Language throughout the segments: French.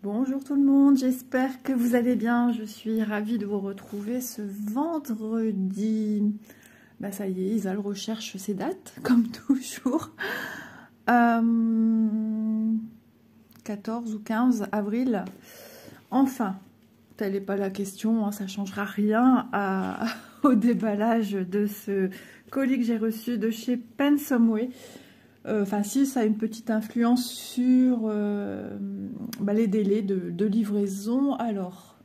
Bonjour tout le monde, j'espère que vous allez bien. Je suis ravie de vous retrouver ce vendredi. Bah ça y est, Isal recherche ses dates, comme toujours. 14 ou 15 avril. Enfin, telle n'est pas la question, hein, ça ne changera rien au déballage de ce colis que j'ai reçu de chez Pensomeway. Enfin, si, ça a une petite influence sur les délais de livraison. Alors,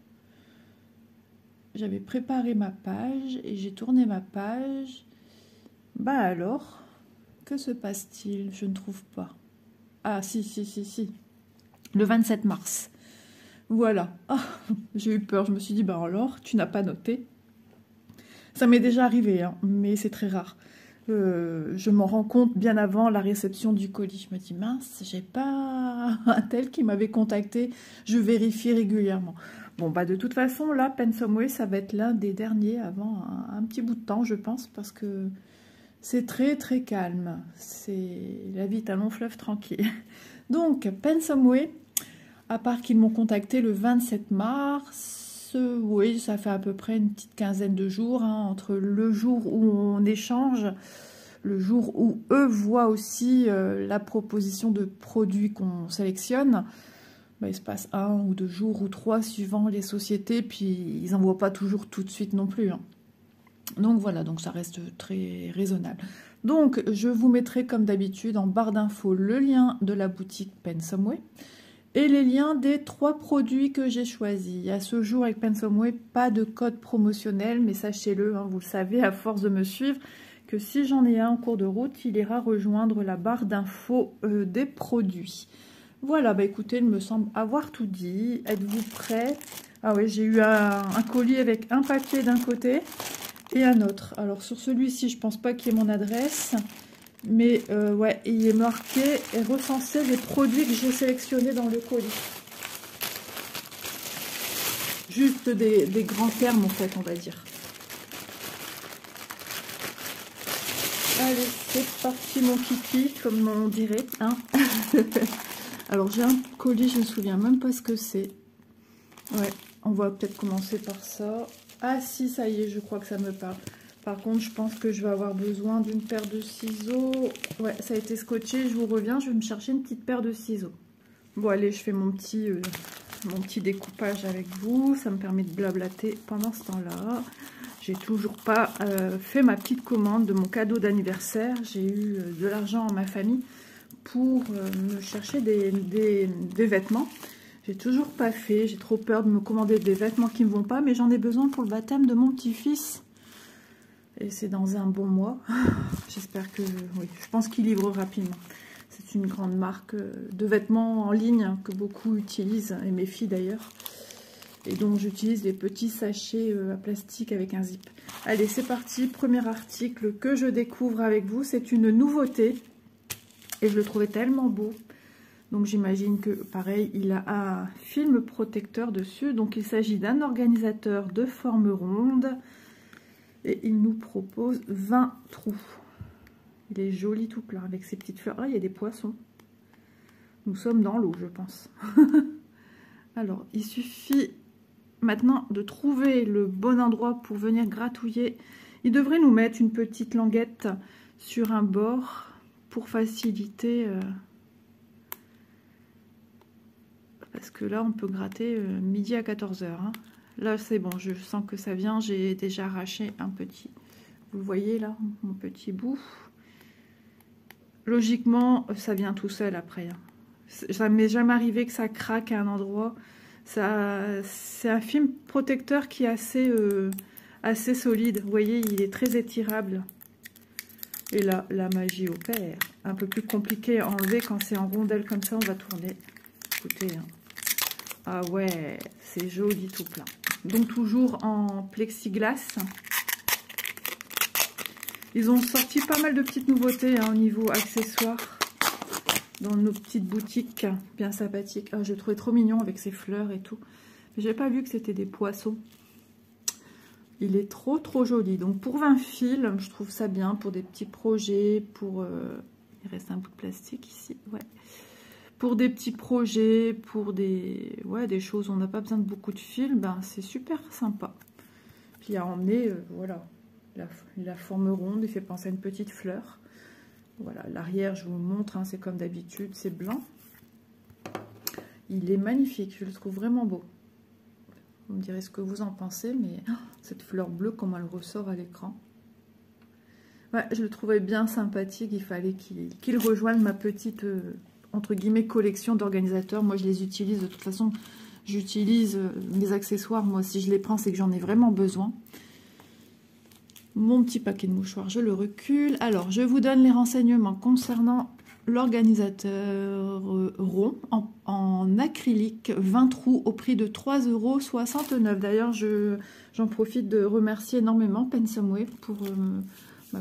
j'avais préparé ma page et j'ai tourné ma page. Bah alors, que se passe-t-il? Je ne trouve pas. Ah, si. Le 27 mars. Voilà. Ah, j'ai eu peur. Je me suis dit, bah alors, tu n'as pas noté. Ça m'est déjà arrivé, hein, mais c'est très rare. Je m'en rends compte bien avant la réception du colis. Je me dis, mince, j'ai pas un tel qui m'avait contacté. Je vérifie régulièrement. Bon, bah de toute façon, là, Pensomeway, ça va être l'un des derniers avant un petit bout de temps, je pense, parce que c'est très, très calme. La vie est un long fleuve tranquille. Donc, Pensomeway, à part qu'ils m'ont contacté le 27 mars, oui, ça fait à peu près une petite quinzaine de jours, hein, entre le jour où on échange, le jour où eux voient aussi la proposition de produits qu'on sélectionne. Ben, il se passe 1 ou 2 jours ou 3 suivant les sociétés, puis ils n'envoient pas toujours tout de suite non plus, hein. Donc voilà, donc ça reste très raisonnable. Donc je vous mettrai comme d'habitude en barre d'infos le lien de la boutique Pensomeway et les liens des 3 produits que j'ai choisis. À ce jour, avec Pensomeway, pas de code promotionnel, mais sachez-le, hein, vous le savez, à force de me suivre, que si j'en ai un en cours de route, il ira rejoindre la barre d'infos des produits. Voilà, bah écoutez, il me semble avoir tout dit. Êtes-vous prêts? Ah oui, j'ai eu un colis avec un papier d'un côté et un autre. Alors sur celui-ci, je pense pas qu'il y ait mon adresse. Mais ouais, il est marqué et recensé les produits que j'ai sélectionnés dans le colis. Juste des grands termes en fait, on va dire. Allez, c'est parti mon kiki, comme on dirait, hein. Alors j'ai un colis, je ne me souviens même pas ce que c'est. Ouais, on va peut-être commencer par ça. Ah si, ça y est, je crois que ça me parle. Par contre, je pense que je vais avoir besoin d'une paire de ciseaux. Ouais, ça a été scotché, je vous reviens, je vais me chercher une petite paire de ciseaux. Bon, allez, je fais mon petit découpage avec vous. Ça me permet de blablater pendant ce temps-là. J'ai toujours pas fait ma petite commande de mon cadeau d'anniversaire. J'ai eu de l'argent en ma famille pour me chercher des vêtements. J'ai toujours pas fait. J'ai trop peur de me commander des vêtements qui ne me vont pas, mais j'en ai besoin pour le baptême de mon petit-fils. Et c'est dans un bon mois. J'espère que... Oui, je pense qu'il livre rapidement. C'est une grande marque de vêtements en ligne que beaucoup utilisent, et mes filles d'ailleurs. Et donc j'utilise des petits sachets à plastique avec un zip. Allez, c'est parti. Premier article que je découvre avec vous. C'est une nouveauté. Et je le trouvais tellement beau. Donc j'imagine que, pareil, il a un film protecteur dessus. Donc il s'agit d'un organisateur de forme ronde. Et il nous propose 20 trous. Il est joli tout plat avec ses petites fleurs. Là, il y a des poissons. Nous sommes dans l'eau, je pense. Alors, il suffit maintenant de trouver le bon endroit pour venir gratouiller. Il devrait nous mettre une petite languette sur un bord pour faciliter. Parce que là, on peut gratter midi à 14 h. Hein. Là, c'est bon, je sens que ça vient. J'ai déjà arraché un petit. Vous voyez là, mon petit bout. Logiquement, ça vient tout seul après. Hein. Ça m'est jamais arrivé que ça craque à un endroit. C'est un film protecteur qui est assez solide. Vous voyez, il est très étirable. Et là, la magie opère. Un peu plus compliqué à enlever quand c'est en rondelle comme ça. On va tourner. Écoutez, hein. Ah ouais, c'est joli tout plein. Donc toujours en plexiglas. Ils ont sorti pas mal de petites nouveautés hein, au niveau accessoires dans nos petites boutiques bien sympathiques. Ah, je le trouvais trop mignon avec ses fleurs et tout. Mais j'ai pas vu que c'était des poissons. Il est trop joli. Donc pour 20 fils, je trouve ça bien pour des petits projets. Il reste un bout de plastique ici. Ouais. Pour des petits projets, pour des choses où on n'a pas besoin de beaucoup de fils, ben, c'est super sympa. Puis à emmener, voilà, la forme ronde, il fait penser à une petite fleur. Voilà, l'arrière, je vous montre, hein, c'est comme d'habitude, c'est blanc. Il est magnifique, je le trouve vraiment beau. Vous me direz ce que vous en pensez, mais cette fleur bleue, comment elle ressort à l'écran. Ouais, je le trouvais bien sympathique, il fallait qu'il rejoigne ma petite, entre guillemets, collection d'organisateurs. Moi, je les utilise, de toute façon, j'utilise mes accessoires. Moi, si je les prends, c'est que j'en ai vraiment besoin. Mon petit paquet de mouchoirs, je le recule. Alors, je vous donne les renseignements concernant l'organisateur rond en acrylique 20 trous au prix de 3,69 €. D'ailleurs, j'en profite de remercier énormément Pensumway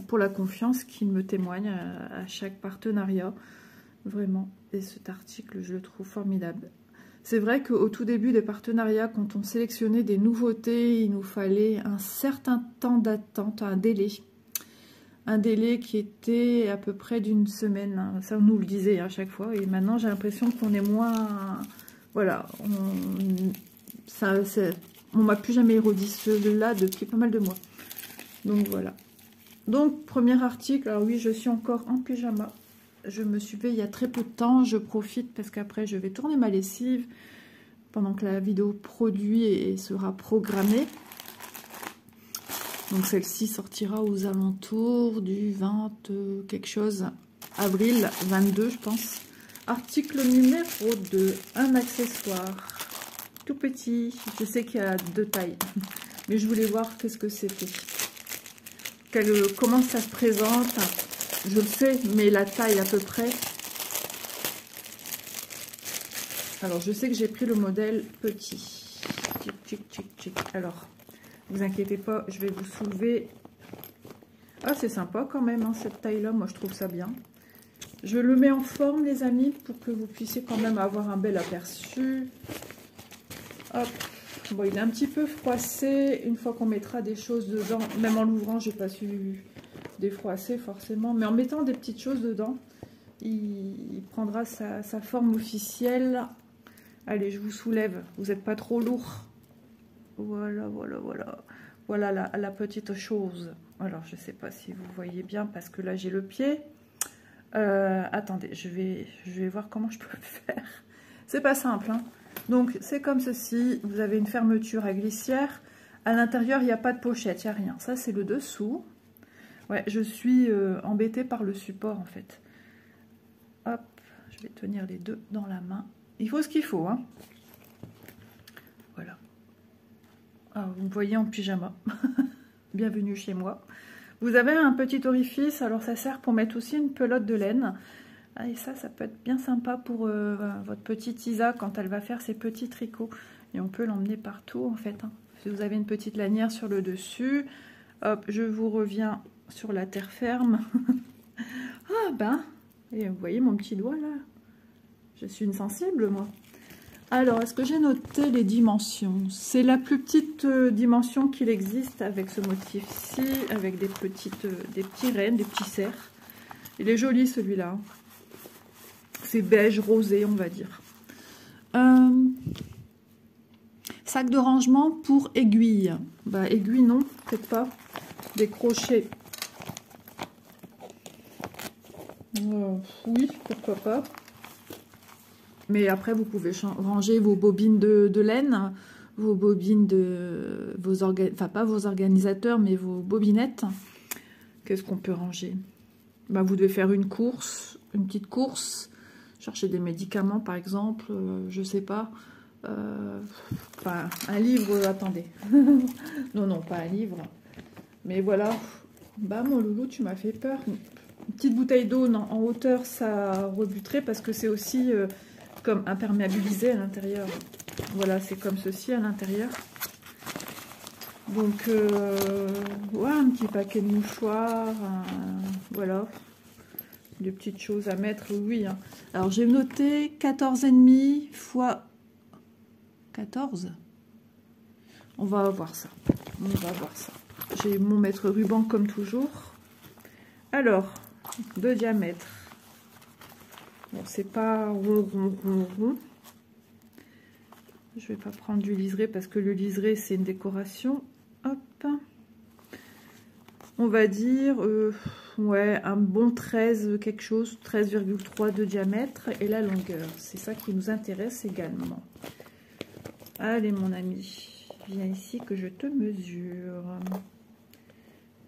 pour la confiance qu'il me témoigne à chaque partenariat. Vraiment. Et cet article, je le trouve formidable. C'est vrai qu'au tout début des partenariats, quand on sélectionnait des nouveautés, il nous fallait un certain temps d'attente, un délai. Un délai qui était à peu près d'une semaine. Hein. Ça, on nous le disait à chaque fois. Et maintenant, j'ai l'impression qu'on est moins... Voilà. On m'a plus jamais redit cela depuis pas mal de mois. Donc, voilà. Donc, premier article. Alors oui, je suis encore en pyjama. Je me suis fait il y a très peu de temps. Je profite parce qu'après, je vais tourner ma lessive pendant que la vidéo produit et sera programmée. Donc celle-ci sortira aux alentours du 20 quelque chose, avril 22 je pense. Article numéro 2, un accessoire tout petit. Je sais qu'il y a 2 tailles, mais je voulais voir qu'est-ce que c'était. Comment ça se présente. Je le sais, mais la taille à peu près. Alors je sais que j'ai pris le modèle petit. Alors... vous inquiétez pas, je vais vous soulever. Ah, c'est sympa quand même, hein, cette taille-là. Moi, je trouve ça bien. Je le mets en forme, les amis, pour que vous puissiez quand même avoir un bel aperçu. Hop. Bon, il est un petit peu froissé. Une fois qu'on mettra des choses dedans, même en l'ouvrant, j'ai pas su défroisser forcément. Mais en mettant des petites choses dedans, il prendra sa forme officielle. Allez, je vous soulève. Vous n'êtes pas trop lourd. Voilà, voilà, voilà. Voilà la petite chose. Alors, je ne sais pas si vous voyez bien parce que là, j'ai le pied. Attendez, je vais voir comment je peux le faire. C'est pas simple, hein. Donc, c'est comme ceci. Vous avez une fermeture à glissière. À l'intérieur, il n'y a pas de pochette, il n'y a rien. Ça, c'est le dessous. Ouais, je suis embêtée par le support, en fait. Hop, je vais tenir les deux dans la main. Il faut ce qu'il faut, hein. Voilà. Ah, vous me voyez en pyjama. Bienvenue chez moi. Vous avez un petit orifice, alors ça sert pour mettre aussi une pelote de laine. Ah, et ça peut être bien sympa pour votre petite Isa quand elle va faire ses petits tricots. Et on peut l'emmener partout en fait. Hein. Si vous avez une petite lanière sur le dessus. Hop, je vous reviens sur la terre ferme. Ah ben, et vous voyez mon petit doigt là. Je suis une sensible moi. Alors, est-ce que j'ai noté les dimensions? C'est la plus petite dimension qu'il existe avec ce motif-ci, avec des petits rennes, des petits cerfs. Il est joli celui-là. C'est beige rosé, on va dire. Sac de rangement pour aiguilles. Bah, aiguilles, non, peut-être pas. Des crochets. Oui, pourquoi pas. Mais après, vous pouvez ranger vos bobines de laine, vos bobines de... Enfin, pas vos organisateurs, mais vos bobinettes. Qu'est-ce qu'on peut ranger? Bah, vous devez faire une course, une petite course. Chercher des médicaments, par exemple. Je sais pas. Enfin, un livre, attendez. Non, non, pas un livre. Mais voilà. Bah, mon loulou, tu m'as fait peur. Une petite bouteille d'eau en hauteur, ça rebuterait parce que c'est aussi... comme imperméabilisé à l'intérieur. Voilà, c'est comme ceci à l'intérieur. Donc, ouais, un petit paquet de mouchoirs, voilà, des petites choses à mettre, oui. Hein. Alors, j'ai noté 14,5 fois 14. On va voir ça. On va voir ça. J'ai mon mètre ruban comme toujours. Alors, de diamètre. Bon, c'est pas rond, rond, rond, rond. Je vais pas prendre du liseré parce que le liseré, c'est une décoration. Hop. On va dire, ouais, un bon 13 quelque chose, 13,3 de diamètre et la longueur. C'est ça qui nous intéresse également. Allez, mon ami, viens ici que je te mesure.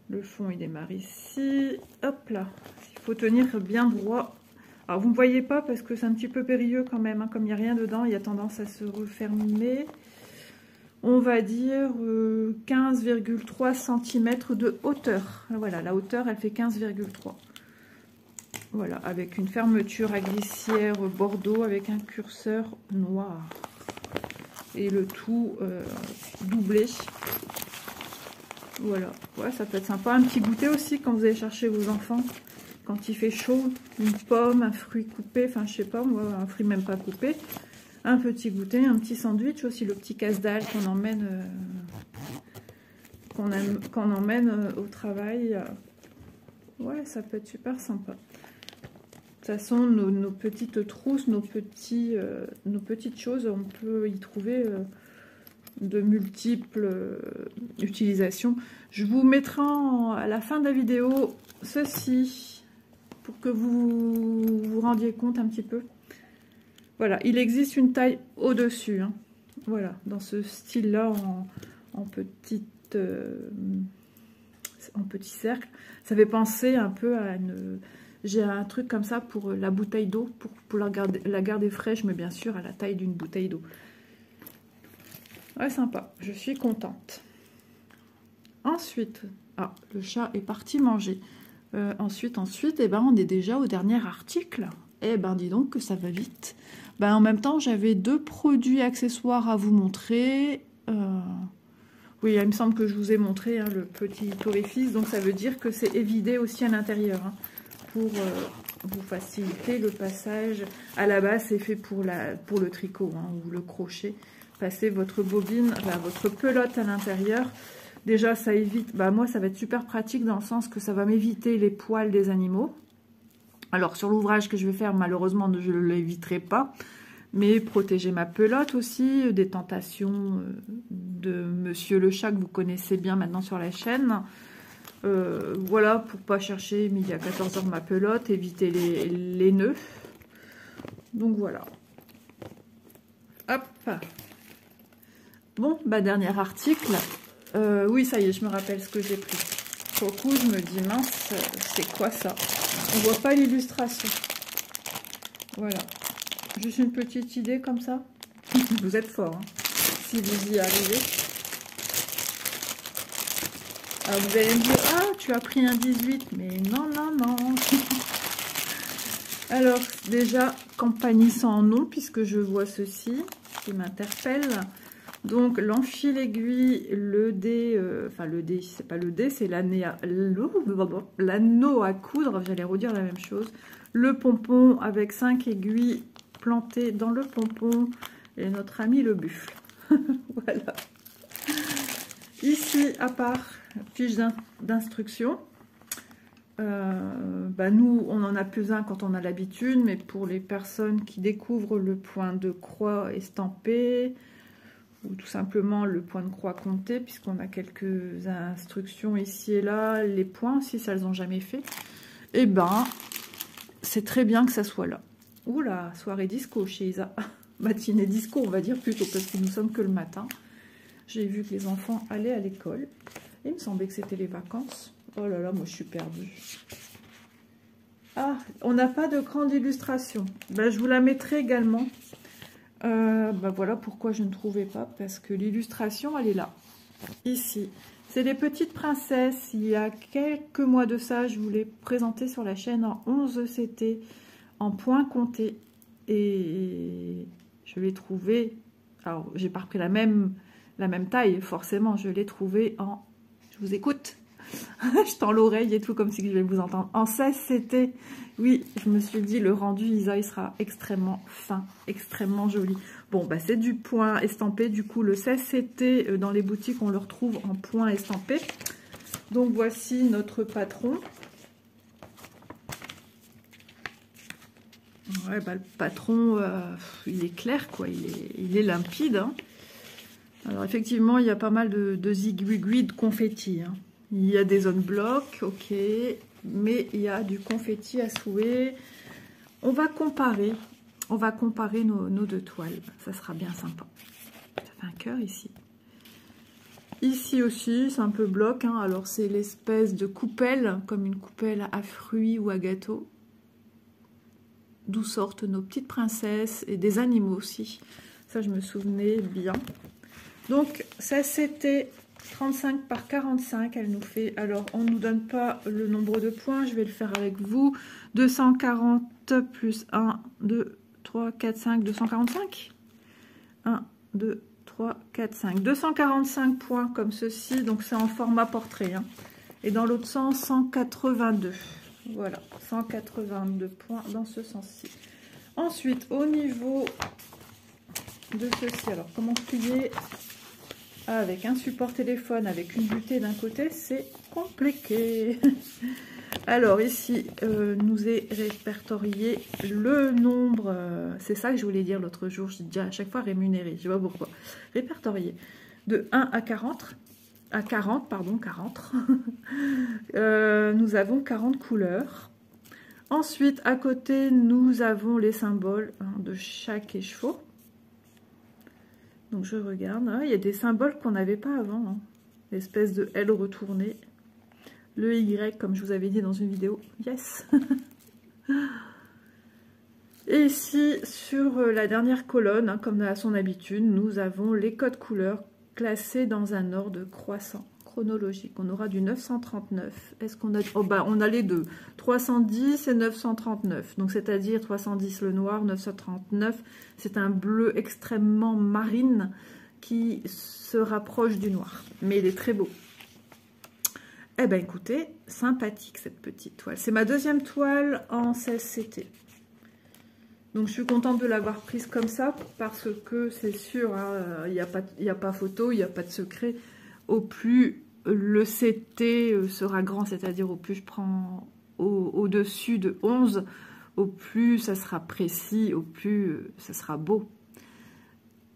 Le fond, il démarre ici. Hop là, il faut tenir bien droit. Alors, vous ne voyez pas parce que c'est un petit peu périlleux quand même. Hein, comme il n'y a rien dedans, il y a tendance à se refermer. On va dire 15,3 cm de hauteur. Voilà, la hauteur, elle fait 15,3. Voilà, avec une fermeture à glissière bordeaux avec un curseur noir. Et le tout doublé. Voilà, ouais, ça peut être sympa. Un petit goûter aussi quand vous allez chercher vos enfants. Quand il fait chaud, une pomme, un fruit coupé, enfin je sais pas moi, un fruit même pas coupé. Un petit goûter, un petit sandwich aussi, le petit casse-dalle qu'on emmène, au travail. Ouais, ça peut être super sympa. De toute façon, nos petites trousses, nos petites choses, on peut y trouver de multiples utilisations. Je vous mettrai à la fin de la vidéo ceci pour que vous vous rendiez compte un petit peu. Voilà, il existe une taille au-dessus. Hein. Voilà, dans ce style-là, en petit cercle. Ça fait penser un peu à une... J'ai un truc comme ça pour la bouteille d'eau, pour la garder fraîche, mais bien sûr à la taille d'une bouteille d'eau. Ouais, sympa, je suis contente. Ensuite, ah, le chat est parti manger. Ensuite, eh ben, on est déjà au dernier article. Eh ben, dis donc que ça va vite. Ben, en même temps, j'avais 2 produits accessoires à vous montrer. Oui, il me semble que je vous ai montré hein, le petit orifice. Donc, ça veut dire que c'est évidé aussi à l'intérieur. Hein, pour vous faciliter le passage. À la base, c'est fait pour le tricot hein, ou le crochet. Passez votre bobine, enfin, votre pelote à l'intérieur. Déjà, ça évite... Bah, moi, ça va être super pratique dans le sens que ça va m'éviter les poils des animaux. Alors, sur l'ouvrage que je vais faire, malheureusement, je ne l'éviterai pas. Mais protéger ma pelote aussi, des tentations de Monsieur le Chat que vous connaissez bien maintenant sur la chaîne. Voilà, pour pas chercher midi à 14 h ma pelote, éviter les nœuds. Donc, voilà. Hop. Bon, bah, dernier article. Oui, ça y est, je me rappelle ce que j'ai pris. Pour le coup, je me dis, mince, c'est quoi ça? On voit pas l'illustration. Voilà. Juste une petite idée comme ça. Vous êtes fort, hein, si vous y arrivez. Alors, vous allez me dire, ah, tu as pris un 18. Mais non, non, non. Alors, déjà, compagnie sans nom, puisque je vois ceci qui m'interpelle. Donc, l'enfil aiguille, le dé, enfin le dé, c'est pas le dé, c'est l'anneau à coudre, j'allais redire la même chose. Le pompon avec 5 aiguilles plantées dans le pompon et notre ami le buffle. Voilà. Ici, à part fiche d'instruction, bah nous, on en a plus un quand on a l'habitude, mais pour les personnes qui découvrent le point de croix estampé, ou tout simplement le point de croix compté, puisqu'on a quelques instructions ici et là, les points, si ça elles n'ont jamais fait, et ben, c'est très bien que ça soit là. Oula, soirée disco chez Isa. Matinée disco, on va dire plutôt, parce que nous sommes que le matin. J'ai vu que les enfants allaient à l'école. Il me semblait que c'était les vacances. Oh là là, moi je suis perdue. Ah, on n'a pas de grande illustration. Ben, je vous la mettrai également. Ben voilà pourquoi je ne trouvais pas, parce que l'illustration, elle est là, ici. C'est les petites princesses. Il y a quelques mois de ça, je vous l'ai présenté sur la chaîne en 11 CT, en points comptés. Et je l'ai trouvé, alors j'ai pas repris la même taille, forcément, je l'ai trouvé en, je vous écoute, je tends l'oreille et tout, comme si je vais vous entendre, en 16 CT. Oui, je me suis dit, le rendu Isa, il sera extrêmement fin, extrêmement joli. Bon, bah c'est du point estampé, du coup, le 16 CT, dans les boutiques, on le retrouve en point estampé. Donc, voici notre patron. Ouais, bah, le patron, il est clair, quoi. Il est limpide. Hein. Alors, effectivement, il y a pas mal de zigouigouis, de confettis. Hein. Il y a des zones blocs, ok. Mais il y a du confetti à souhait. On va comparer. On va comparer nos deux toiles. Ça sera bien sympa. Ça fait un cœur ici. Ici aussi, c'est un peu bloc. Hein. Alors, c'est l'espèce de coupelle, comme une coupelle à fruits ou à gâteaux. D'où sortent nos petites princesses et des animaux aussi. Ça, je me souvenais bien. Donc, ça, c'était 35 par 45. Elle nous fait... Alors, on ne nous donne pas le nombre de points. Je vais le faire avec vous. 240 plus 1, 2, 3, 4, 5. 245 1, 2, 3, 4, 5. 245 points comme ceci. Donc, c'est en format portrait. Hein. Et dans l'autre sens, 182. Voilà, 182 points dans ce sens-ci. Ensuite, au niveau de ceci, alors comment plier avec un support téléphone, avec une butée d'un côté, c'est compliqué. Alors ici, nous est répertorié le nombre, c'est ça que je voulais dire l'autre jour, je dis déjà à chaque fois rémunéré, je ne sais pas pourquoi. Répertorié de 1 à 40. À 40, pardon, 40. Nous avons 40 couleurs. Ensuite, à côté, nous avons les symboles de chaque écheveau. Donc, je regarde. Ah, il y a des symboles qu'on n'avait pas avant. Hein. L'espèce de L retournée. Le Y, comme je vous avais dit dans une vidéo. Yes. Et ici, sur la dernière colonne, hein, comme à son habitude, nous avons les codes couleurs classés dans un ordre croissant, chronologique. On aura du 939. Est-ce qu'on a... Oh, bah, on a les deux. 310 et 939. Donc, c'est-à-dire 310 le noir, 939. C'est un bleu extrêmement marine qui se rapproche du noir. Mais il est très beau. Eh bien, écoutez, sympathique cette petite toile. C'est ma deuxième toile en 16CT. Donc, je suis contente de l'avoir prise comme ça parce que c'est sûr, il n'y a pas photo, il n'y a pas de secret. Au plus le CT sera grand, c'est-à-dire au plus je prends au-dessus de 11, au plus ça sera précis, au plus ça sera beau.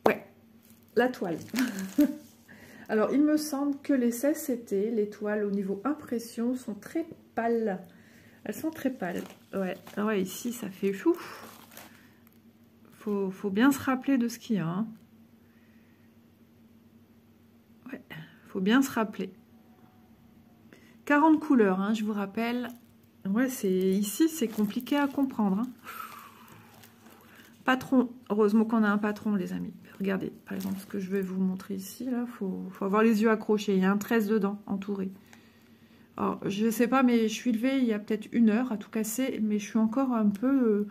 Ouais, la toile. Alors, il me semble que les 16CT, les toiles au niveau impression, sont très pâles. Elles sont très pâles. Ouais, ouais, ici, ça fait fou. Faut bien se rappeler de ce qu'il y a. Hein. Ouais, faut bien se rappeler. 40 couleurs, hein, je vous rappelle. Ouais, ici, c'est compliqué à comprendre. Hein. Patron. Heureusement qu'on a un patron, les amis. Regardez, par exemple, ce que je vais vous montrer ici. Là, faut avoir les yeux accrochés. Il y a un 13 dedans, entouré. Alors, je ne sais pas, mais je suis levée il y a peut-être 1 heure à tout casser. Mais je suis encore un peu...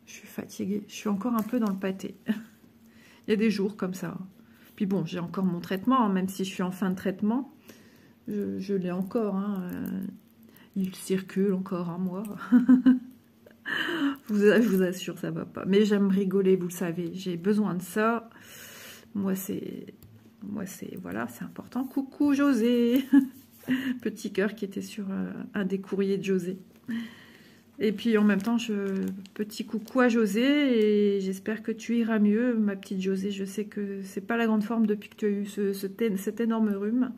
je suis fatiguée. Je suis encore un peu dans le pâté. Il y a des jours comme ça. Puis bon, j'ai encore mon traitement, hein, même si je suis en fin de traitement. Je l'ai encore. Hein, il circule encore en moi. Je vous assure, ça va pas. Mais j'aime rigoler, vous le savez. J'ai besoin de ça. Moi, c'est... Voilà, c'est important. Coucou, José. Petit cœur qui était sur un des courriers de José. Et puis en même temps, petit coucou à José et j'espère que tu iras mieux, ma petite José. Je sais que c'est pas la grande forme depuis que tu as eu cet énorme rhume.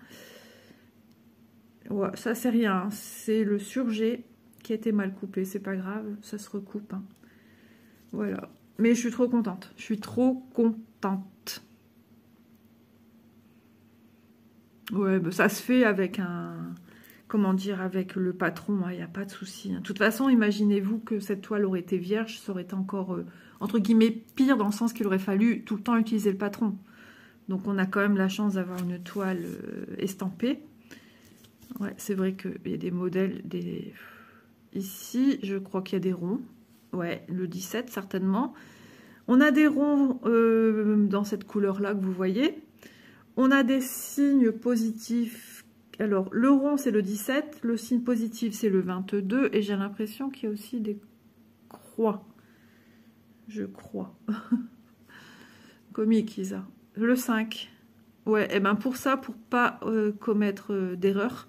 Ouais, ça c'est rien, c'est le surjet qui a été mal coupé, c'est pas grave, ça se recoupe. Hein. Voilà, mais je suis trop contente, je suis trop contente. Ouais, bah, ça se fait avec un... Comment dire, avec le patron, il n'y a pas de souci. De toute façon, imaginez-vous que cette toile aurait été vierge, ça aurait été encore, entre guillemets, pire, dans le sens qu'il aurait fallu tout le temps utiliser le patron. Donc, on a quand même la chance d'avoir une toile estampée. Ouais, c'est vrai qu'il y a des modèles, Ici, je crois qu'il y a des ronds. Ouais, le 17, certainement. On a des ronds dans cette couleur-là que vous voyez. On a des signes positifs. Alors, le rond, c'est le 17. Le signe positif, c'est le 22. Et j'ai l'impression qu'il y a aussi des croix. Je crois. Comique, Isa. Le 5. Ouais, et ben pour ça, pour pas commettre d'erreur,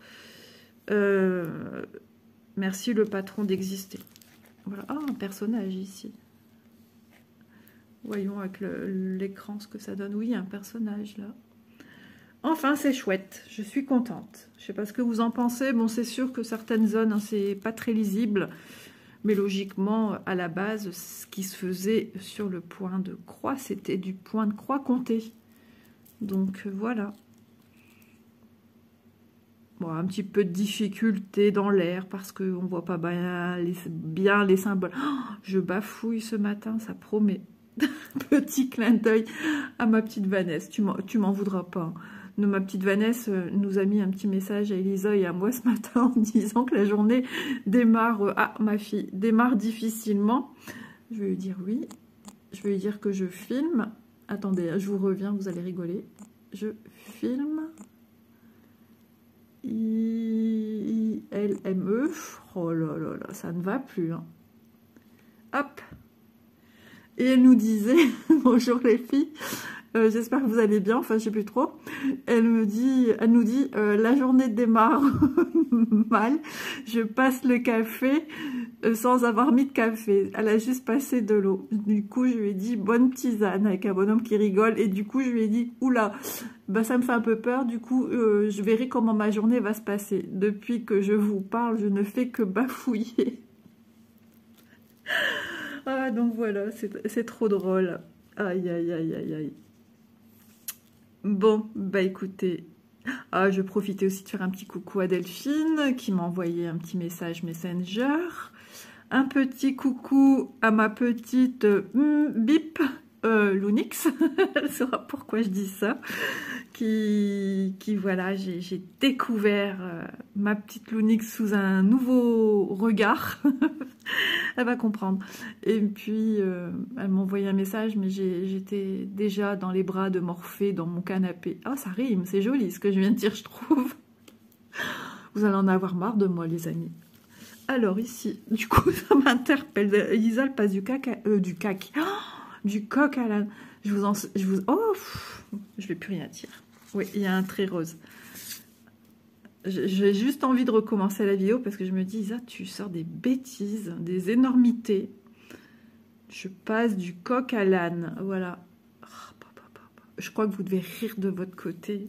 merci le patron d'exister. Voilà. Ah, un personnage ici. Voyons avec l'écran ce que ça donne. Oui, un personnage là. Enfin, c'est chouette. Je suis contente. Je sais pas ce que vous en pensez. Bon, c'est sûr que certaines zones, hein, c'est pas très lisible. Mais logiquement, à la base, ce qui se faisait sur le point de croix, c'était du point de croix compté. Donc, voilà. Bon, un petit peu de difficulté dans l'air parce qu'on ne voit pas bien les symboles. Oh, je bafouille ce matin, ça promet. Petit clin d'œil à ma petite Vanessa. Tu m'en voudras pas. Ma petite Vanessa nous a mis un petit message à Elisa et à moi ce matin en disant que la journée démarre... ma fille démarre difficilement. Je vais lui dire oui. Je vais lui dire que je filme. Attendez, je vous reviens, vous allez rigoler. Je filme... I-L-M-E. Oh là là là, ça ne va plus. Hein. Hop. Et elle nous disait, bonjour les filles, j'espère que vous allez bien, enfin je sais plus trop. Elle nous dit, la journée démarre mal, je passe le café sans avoir mis de café. Elle a juste passé de l'eau. Du coup je lui ai dit bonne tisane avec un bonhomme qui rigole et du coup je lui ai dit oula, bah ça me fait un peu peur. Du coup je verrai comment ma journée va se passer. Depuis que je vous parle, je ne fais que bafouiller. Ah, donc voilà, c'est trop drôle. Aïe, aïe, aïe, aïe, aïe. Bon, bah écoutez, je profitais aussi de faire un petit coucou à Delphine, qui m'a envoyé un petit message Messenger. Un petit coucou à ma petite bip, Lunix, elle saura pourquoi je dis ça. Qui voilà, j'ai découvert ma petite Lunix sous un nouveau regard. Elle va comprendre. Et puis, elle m'a envoyé un message, mais j'étais déjà dans les bras de Morphée, dans mon canapé. Ah, ça rime, c'est joli ce que je viens de dire, je trouve. Vous allez en avoir marre de moi, les amis. Alors, ici, du coup, ça m'interpelle. Elisa, elle passe du coq à l'âne. Je vais plus rien dire. Oui, il y a un trait rose. J'ai juste envie de recommencer la vidéo parce que je me dis, Isa, tu sors des bêtises, des énormités. Je passe du coq à l'âne. Voilà. Je crois que vous devez rire de votre côté.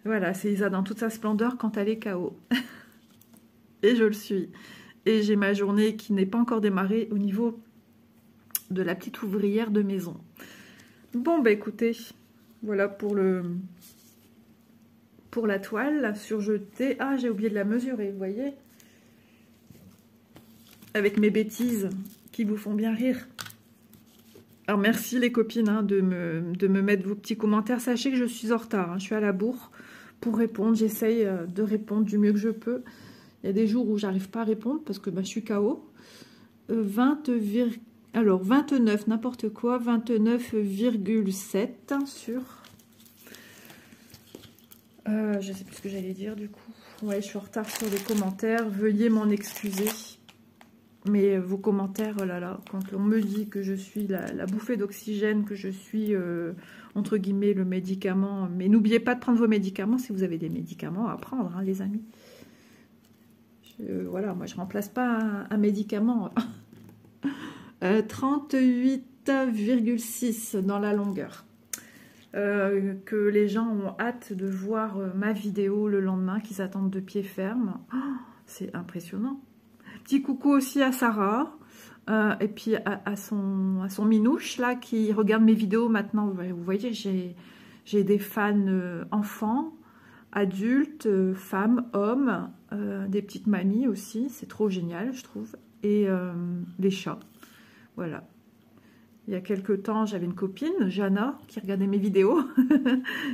Voilà, c'est Isa dans toute sa splendeur quand elle est KO. Et je le suis. Et j'ai ma journée qui n'est pas encore démarrée au niveau de la petite ouvrière de maison. Bon, bah écoutez, voilà pour la toile, la surjetée. Ah, j'ai oublié de la mesurer, vous voyez? Avec mes bêtises qui vous font bien rire. Alors, merci les copines hein, de me mettre vos petits commentaires. Sachez que je suis en retard, hein, je suis à la bourre pour répondre. J'essaye de répondre du mieux que je peux. Il y a des jours où j'arrive pas à répondre parce que bah, je suis KO. 29, n'importe quoi, 29,7 sur... je sais plus ce que j'allais dire du coup. Ouais, je suis en retard sur les commentaires. Veuillez m'en excuser. Mais vos commentaires, oh là là, quand on me dit que je suis la bouffée d'oxygène, que je suis, entre guillemets, le médicament. Mais n'oubliez pas de prendre vos médicaments si vous avez des médicaments à prendre, hein, les amis. Voilà, moi je remplace pas un médicament. 38,6 dans la longueur. Que les gens ont hâte de voir ma vidéo le lendemain, qu'ils attendent de pied ferme. Oh, c'est impressionnant. Petit coucou aussi à Sarah. Et puis à son minouche là qui regarde mes vidéos maintenant. Vous voyez, j'ai des fans enfants, adultes, femmes, hommes, des petites mamies aussi. C'est trop génial, je trouve. Et les chats. Voilà. Il y a quelques temps, j'avais une copine, Jana, qui regardait mes vidéos.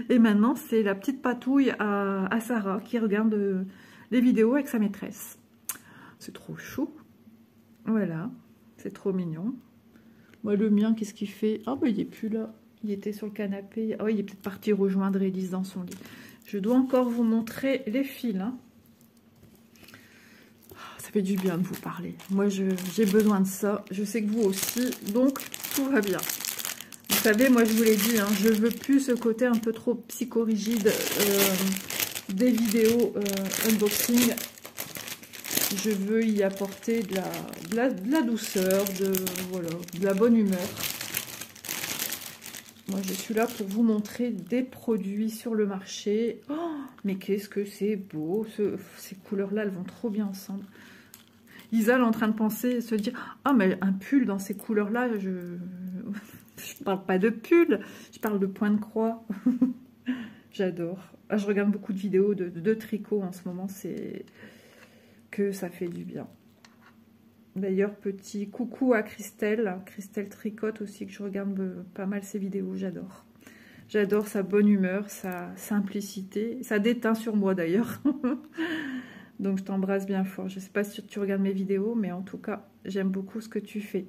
Et maintenant, c'est la petite patouille à Sarah qui regarde les vidéos avec sa maîtresse. C'est trop chou. Voilà. C'est trop mignon. Moi, le mien, qu'est-ce qu'il fait? Ah, bah, il n'est plus là. Il était sur le canapé. Oh, il est peut-être parti rejoindre Élise dans son lit. Je dois encore vous montrer les fils. Hein. Ça fait du bien de vous parler. Moi, j'ai besoin de ça. Je sais que vous aussi. Donc, tout va bien. Vous savez, moi, je vous l'ai dit, hein, je veux plus ce côté un peu trop psychorigide des vidéos unboxing. Je veux y apporter de la douceur, voilà, de la bonne humeur. Moi, je suis là pour vous montrer des produits sur le marché. Oh, mais qu'est-ce que c'est beau. Ces couleurs-là, elles vont trop bien ensemble. Isa, elle est en train de penser, se dire, ah, mais un pull dans ces couleurs-là, je parle pas de pull, je parle de point de croix. J'adore. Ah, je regarde beaucoup de vidéos de tricot en ce moment, c'est que ça fait du bien. D'ailleurs, petit coucou à Christelle. Christelle Tricote aussi, que je regarde pas mal ses vidéos, j'adore. J'adore sa bonne humeur, sa simplicité. Ça déteint sur moi d'ailleurs. Donc je t'embrasse bien fort. Je ne sais pas si tu regardes mes vidéos, mais en tout cas, j'aime beaucoup ce que tu fais.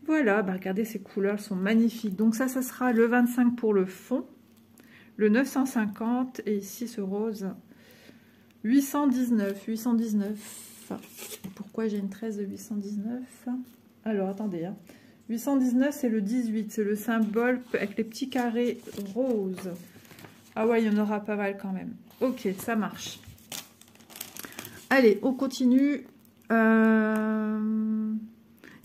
Voilà, bah regardez, ces couleurs, elles sont magnifiques. Donc ça sera le 25 pour le fond, le 950, et ici ce rose, 819. Pourquoi j'ai une tresse de 819? Alors, attendez. Hein. 819, c'est le 18. C'est le symbole avec les petits carrés roses. Ah ouais, il y en aura pas mal quand même. Ok, ça marche. Allez, on continue. Il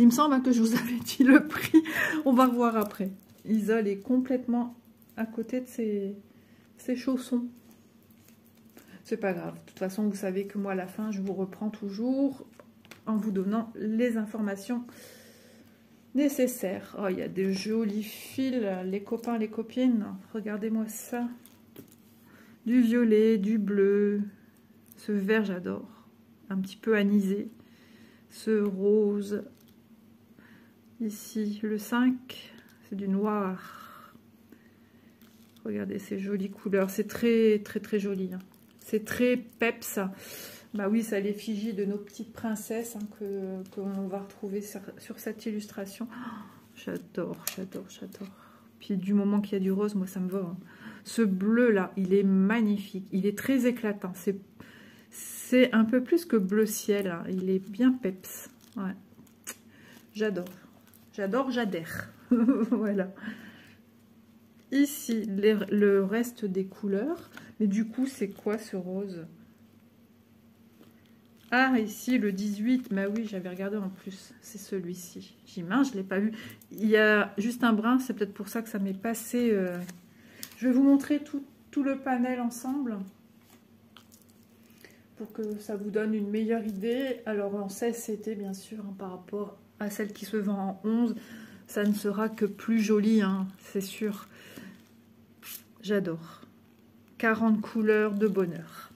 me semble que je vous avais dit le prix. On va revoir après. Isa est complètement à côté de ses chaussons. C'est pas grave. De toute façon, vous savez que moi, à la fin, je vous reprends toujours en vous donnant les informations nécessaires. Oh, il y a des jolis fils, les copains, les copines. Regardez-moi ça. Du violet, du bleu. Ce vert, j'adore. Un petit peu anisé. Ce rose. Ici, le 5, c'est du noir. Regardez ces jolies couleurs. C'est très, très, très joli. Hein. C'est très peps. Bah oui, c'est l'effigie de nos petites princesses hein, que l'on va retrouver sur cette illustration. Oh, j'adore, j'adore, j'adore. Puis du moment qu'il y a du rose, moi ça me va. Hein. Ce bleu là, il est magnifique. Il est très éclatant. C'est un peu plus que bleu ciel. Hein. Il est bien peps. Ouais. J'adore. J'adore, j'adhère. Voilà. Ici, le reste des couleurs. Mais du coup, c'est quoi ce rose? Ah, ici, le 18. Bah oui, j'avais regardé en plus. C'est celui-ci. J'ai mince, je ne l'ai pas vu. Il y a juste un brin. C'est peut-être pour ça que ça m'est passé. Je vais vous montrer tout le panel ensemble. Pour que ça vous donne une meilleure idée. Alors, en 16 c'était bien sûr, hein, par rapport à celle qui se vend en 11. Ça ne sera que plus joli, hein, c'est sûr. J'adore. 40 couleurs de bonheur.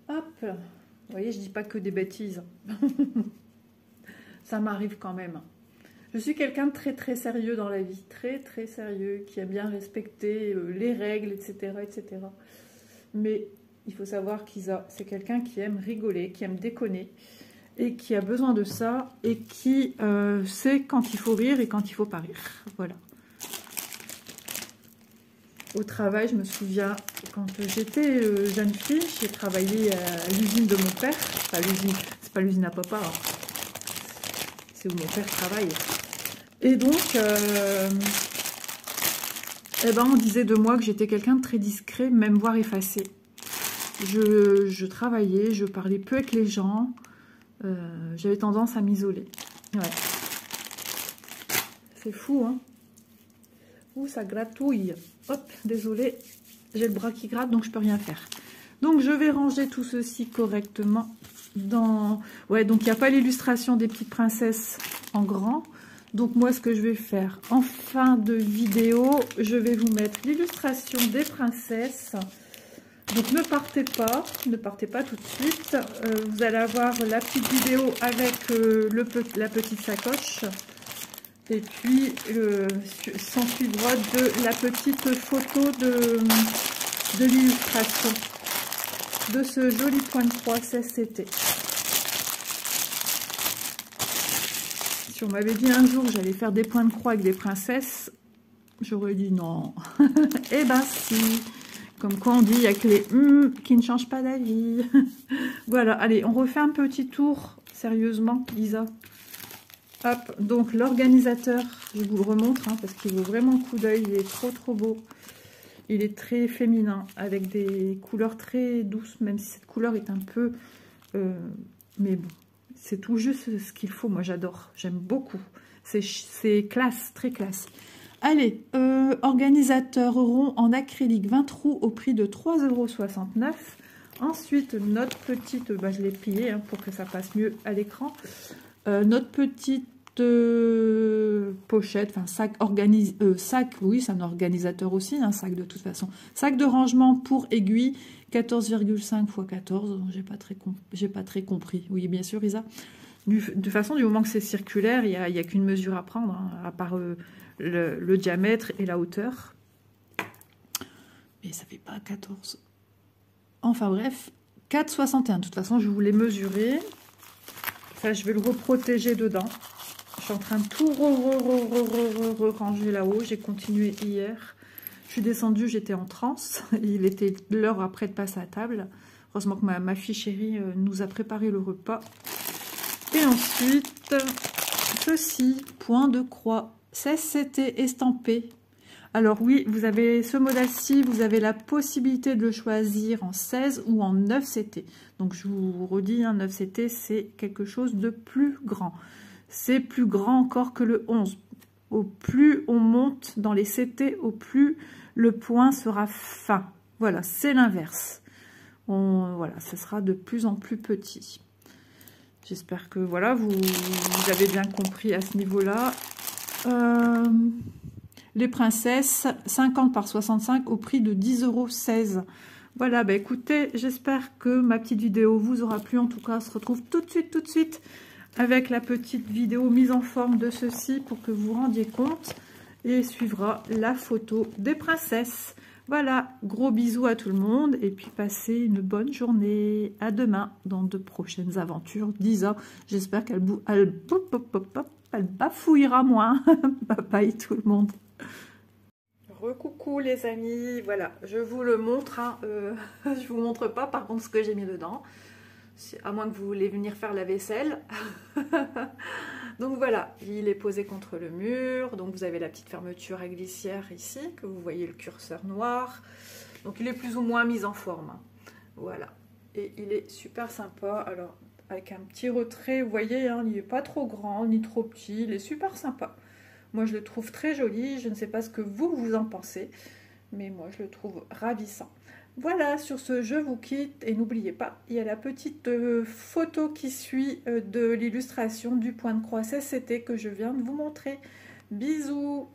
Hop. Vous voyez, je dis pas que des bêtises. Ça m'arrive quand même. Je suis quelqu'un de très très sérieux dans la vie. Très très sérieux, qui aime bien respecter les règles, etc. etc. Mais il faut savoir qu'Isa, c'est quelqu'un qui aime rigoler, qui aime déconner. Et qui a besoin de ça. Et qui sait quand il faut rire et quand il faut pas rire. Voilà. Au travail, je me souviens, quand j'étais jeune fille, j'ai travaillé à l'usine de mon père. Enfin, l'usine, c'est pas l'usine à papa, hein. C'est où mon père travaille. Et donc, on disait de moi que j'étais quelqu'un de très discret, même voire effacé. Je travaillais, je parlais peu avec les gens. J'avais tendance à m'isoler. Ouais. C'est fou, hein. Ouh, ça gratouille. Hop, désolé, j'ai le bras qui gratte, donc je peux rien faire. Donc, je vais ranger tout ceci correctement dans... Ouais, donc il n'y a pas l'illustration des petites princesses en grand. Donc, moi, ce que je vais faire en fin de vidéo, je vais vous mettre l'illustration des princesses. Donc, ne partez pas tout de suite. Vous allez avoir la petite vidéo avec la petite sacoche. Et puis, s'en suivra de la petite photo de l'illustration de ce joli point de croix CSCT. Si on m'avait dit un jour que j'allais faire des points de croix avec des princesses, j'aurais dit non. Eh ben si. Comme quoi on dit, il y a que les qui ne changent pas d'avis. Voilà, allez, on refait un petit tour, sérieusement, Isa. Hop, donc l'organisateur, je vous le remontre, hein, parce qu'il vaut vraiment le coup d'œil, il est trop trop beau. Il est très féminin, avec des couleurs très douces, même si cette couleur est un peu Mais bon, c'est tout juste ce qu'il faut. Moi, j'adore. J'aime beaucoup. C'est classe, très classe. Allez, organisateur rond en acrylique 20 trous au prix de 3,69 €. Ensuite, notre petite, je l'ai plié hein, pour que ça passe mieux à l'écran. Notre petite pochette, enfin sac, sac, oui, c'est un organisateur aussi, un sac de toute façon. Sac de rangement pour aiguille, 14,5 x 14. J'ai pas très compris. Oui, bien sûr, Isa. De toute façon, du moment que c'est circulaire, il n'y a qu'une mesure à prendre, hein, à part le diamètre et la hauteur. Mais ça fait pas 14. Enfin bref, 4,61. De toute façon, je voulais mesurer. Ça, je vais le reprotéger dedans. Je suis en train de tout ranger là-haut. J'ai continué hier. Je suis descendue, j'étais en transe. Il était l'heure après de passer à table. Heureusement que ma fille chérie nous a préparé le repas. Et ensuite, ceci, point de croix. CCT estampé. Alors oui, vous avez ce modèle-ci, vous avez la possibilité de le choisir en 16 ou en 9 CT. Donc je vous redis, un 9 CT, c'est quelque chose de plus grand. C'est plus grand encore que le 11. Au plus on monte dans les CT, au plus le point sera fin. Voilà, c'est l'inverse. Voilà, ce sera de plus en plus petit. J'espère que voilà, vous avez bien compris à ce niveau-là. Les princesses, 50 par 65 au prix de 10,16 €. Voilà, bah écoutez, j'espère que ma petite vidéo vous aura plu. En tout cas, on se retrouve tout de suite avec la petite vidéo mise en forme de ceci pour que vous vous rendiez compte. Et suivra la photo des princesses. Voilà, gros bisous à tout le monde et puis passez une bonne journée. À demain dans de prochaines aventures d'Isa. J'espère qu'elle bafouillera moins. Bye bye tout le monde. Recoucou les amis, voilà, je vous le montre, hein, je vous montre pas par contre ce que j'ai mis dedans, à moins que vous voulez venir faire la vaisselle. Donc voilà, il est posé contre le mur, donc vous avez la petite fermeture à glissière ici, que vous voyez le curseur noir, donc il est plus ou moins mis en forme, hein. Voilà, et il est super sympa, alors avec un petit retrait, vous voyez, hein, il n'est pas trop grand ni trop petit, il est super sympa. Moi, je le trouve très joli. Je ne sais pas ce que vous en pensez, mais moi, je le trouve ravissant. Voilà, sur ce, je vous quitte. Et n'oubliez pas, il y a la petite photo qui suit de l'illustration du point de croix CCT que je viens de vous montrer. Bisous!